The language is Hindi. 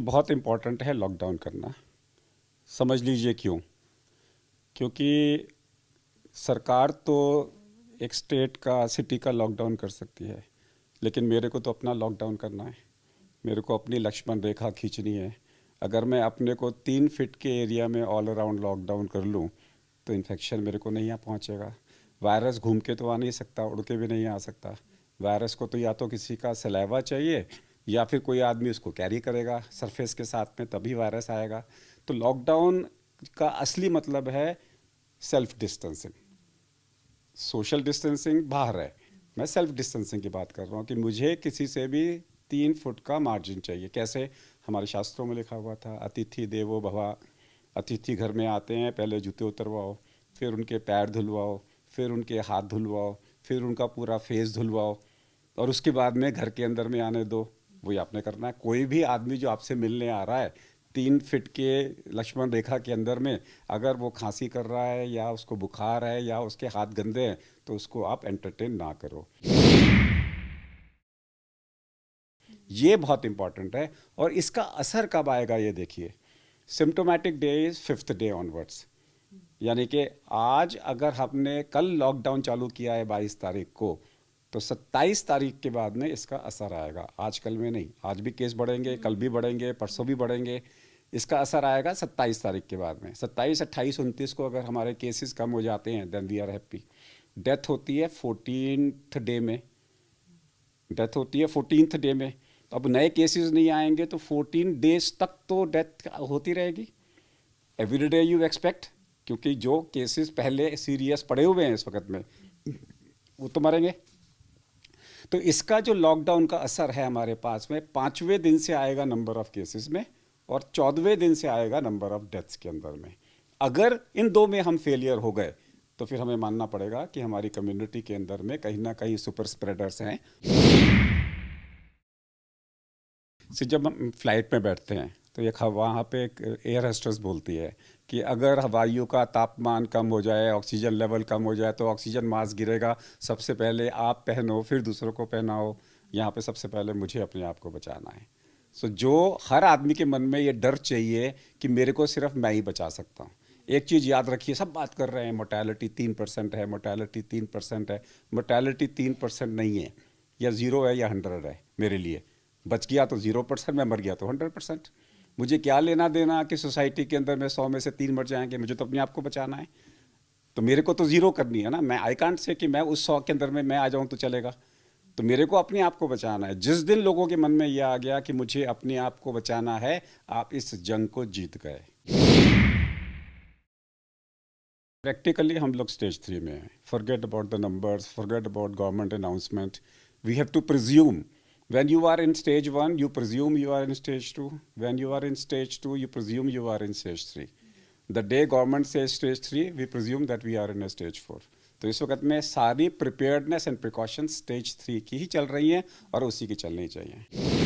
बहुत इम्पॉर्टेंट है लॉकडाउन करना। समझ लीजिए क्यों। क्योंकि सरकार तो एक स्टेट का, सिटी का लॉकडाउन कर सकती है, लेकिन मेरे को तो अपना लॉकडाउन करना है। मेरे को अपनी लक्ष्मण रेखा खींचनी है। अगर मैं अपने को 3 फीट के एरिया में ऑल अराउंड लॉकडाउन कर लूँ तो इन्फेक्शन मेरे को नहीं आ पहुँचेगा। वायरस घूम के तो आ नहीं सकता, उड़ के भी नहीं आ सकता। वायरस को तो या तो किसी का सलाइवा चाहिए या फिर कोई आदमी उसको कैरी करेगा सरफेस के साथ में, तभी वायरस आएगा। तो लॉकडाउन का असली मतलब है सेल्फ डिस्टेंसिंग। सोशल डिस्टेंसिंग बाहर है, मैं सेल्फ डिस्टेंसिंग की बात कर रहा हूँ कि मुझे किसी से भी 3 फुट का मार्जिन चाहिए। कैसे? हमारे शास्त्रों में लिखा हुआ था, अतिथि देवो भव। अतिथि घर में आते हैं, पहले जूते उतरवाओ, फिर उनके पैर धुलवाओ, फिर उनके हाथ धुलवाओ, फिर उनका पूरा फेस धुलवाओ, और उसके बाद में घर के अंदर में आने दो। वही आपने करना है। कोई भी आदमी जो आपसे मिलने आ रहा है 3 फीट के लक्ष्मण रेखा के अंदर में, अगर वो खांसी कर रहा है या उसको बुखार है या उसके हाथ गंदे हैं, तो उसको आप एंटरटेन ना करो। ये बहुत इंपॉर्टेंट है। और इसका असर कब आएगा ये देखिए। Symptomatic day is 5th day onwards. यानी कि आज अगर हमने कल लॉकडाउन चालू किया है 22 तारीख को, तो 27 तारीख के बाद में इसका असर आएगा। आज कल में नहीं। आज भी केस बढ़ेंगे, कल भी बढ़ेंगे, परसों भी बढ़ेंगे। इसका असर आएगा 27 तारीख के बाद में। 27, 28, 29 को अगर हमारे केसेस कम हो जाते हैं, then we are happy. Death होती है 14th डे में। डेथ होती है 14th डे में। तो अब नए केसेस नहीं आएंगे तो 14 डेज तक तो डेथ होती रहेगी। एवरी डे यू एक्सपेक्ट, क्योंकि जो केसेस पहले सीरियस पड़े हुए हैं इस वक्त में, वो तो मरेंगे। तो इसका जो लॉकडाउन का असर है हमारे पास में, 5वें दिन से आएगा नंबर ऑफ केसेस में, और 14वें दिन से आएगा नंबर ऑफ डेथ्स के अंदर में। अगर इन दो में हम फेलियर हो गए तो फिर हमें मानना पड़ेगा कि हमारी कम्युनिटी के अंदर में कहीं ना कहीं सुपर स्प्रेडर्स हैं। से जब हम फ्लाइट में बैठते हैं तो एक वहाँ पे एक एयर होस्टेस बोलती है कि अगर वायु का तापमान कम हो जाए, ऑक्सीजन लेवल कम हो जाए, तो ऑक्सीजन मास्क गिरेगा। सबसे पहले आप पहनो, फिर दूसरों को पहनाओ। यहाँ पे सबसे पहले मुझे अपने आप को बचाना है। सो जो हर आदमी के मन में ये डर चाहिए कि मेरे को सिर्फ मैं ही बचा सकता हूँ। एक चीज़ याद रखिए, सब बात कर रहे हैं मोर्टेलिटी 3% है, मोर्टेलिटी 3% है। मोर्टेलिटी 3% नहीं है, या 0 है या 100 है। मेरे लिए बच गया तो 0%, मैं मर गया तो 100%। मुझे क्या लेना देना कि सोसाइटी के अंदर में 100 में से 3 मर जाएंगे। मुझे तो अपने आप को बचाना है। तो मेरे को तो 0 करनी है ना। मैं आई कांट से कि मैं उस 100 के अंदर में मैं आ जाऊं तो चलेगा। तो मेरे को अपने आप को बचाना है। जिस दिन लोगों के मन में यह आ गया कि मुझे अपने आप को बचाना है, आप इस जंग को जीत गए। प्रैक्टिकली हम लोग स्टेज 3 में हैं। Forget about the numbers, forget about government announcement. We have to presume. When you are in stage 1, you presume you are in stage 2. When you are in stage 2, you presume you are in stage 3. The day government says stage 3, we presume that we are in a stage 4. तो इस वक्त में सारी प्रिपेयर्डनेस एंड प्रिकॉशंस stage 3 की ही चल रही हैं और उसी की चलनी चाहिए।